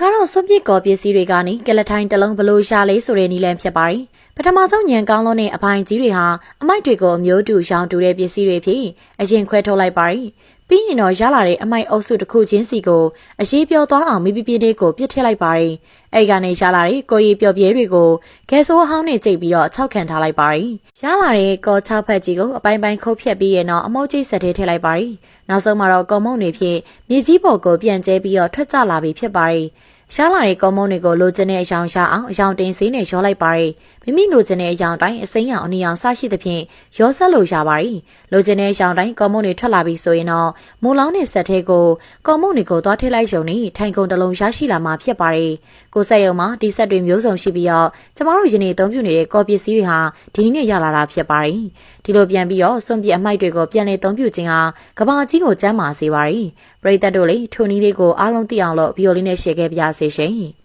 ကတော့စွန့်ပစ်ကော်ပစ္စည်းတွေကနေကလထိုင်းတလုံးဘလို့ရှာလေးဆိုတဲ့နီလန်ဖြစ်ပါတယ်။ပထမဆုံးညံကောင်းလုံးနဲ့အပိုင်းကြီးတွေဟာအမိုက်တွေကိုအမျိုးတူရှောင်တူတဲ့ပစ္စည်းတွေဖြစ်အရင်ခွဲထုတ်လိုက်ပါတယ်။ပြီးရင်တော့ရလာတဲ့အမိုက်အုပ်စုတစ်ခုချင်းစီကိုအရေးပြောသွားအောင်မိပြပြလေးကိုပြစ်ထည့်လိုက်ပါတယ်။အဲဒီကနေရလာတဲ့ကိုရီပျော်ပြဲတွေကိုဂဲဆိုးဟောင်းနဲ့ကြိတ်ပြီးတော့၆ခံထားလိုက်ပါတယ်။ရလာတဲ့ကော၆ဖက်ကြီးကိုအပိုင်းပိုင်းခုတ်ဖြတ်ပြီးရင်တော့အမုတ်ကြီးဆက်ထဲထည့်လိုက်ပါတယ်။နောက်ဆုံးမှာတော့ကော်မုန်တွေဖြင့်မြေကြီးပေါ်ကိုပြန်ကျဲပြီးတော့ထွက်ကျလာပြီဖြစ်ပါတယ်။ရှားလာတဲ့ကော်မုန်တွေကိုလိုချင်တဲ့အယောင်ရှာအောင်အယောင်တင်စေးနဲ့ရောလိုက်ပါတယ်။မိမိလိုချင်တဲ့အယောင်တိုင်းအစိမ်းရောင်အနီရောင်စရှိသဖြင့်ရောဆက်လို့ရပါတယ်။လိုချင်တဲ့အယောင်တိုင်းကော်မုန်တွေထွက်လာပြီဆိုရင်တော့မုံလောင်းနဲ့ဆက်ထဲကိုကော်မုန်တွေကိုသွားထည့်လိုက်ရုံနဲ့ထိုင်ကုန်တစ်လုံးရရှိလာမှာဖြစ်ပါတယ်။ကိုဆက်ရုံမှာဒီဆက်တွေမျိုးစုံရှိပြီးတော့ကျမတို့ယနေ့အသုံးပြုနေတဲ့ကော်ပစ္စည်းတွေဟာဒီနေ့ရလာတာဖြစ်ပါတယ်။ဒီလိုပြန်ပြီးတော့စွန့်ပစ်အမိုက်တွေကိုပြန်လည်သုံးပြုခြင်းဟာကဘာကြီးကိုကျန်းမာစေပါတယ်။ပရိသတ်တို့လည်းထိုနည်းလေးကိုအားလုံးသိအောင်လို့ဗီဒီယိုလေးနဲ့ရှယ်ခဲ့ပါရစေရှင်။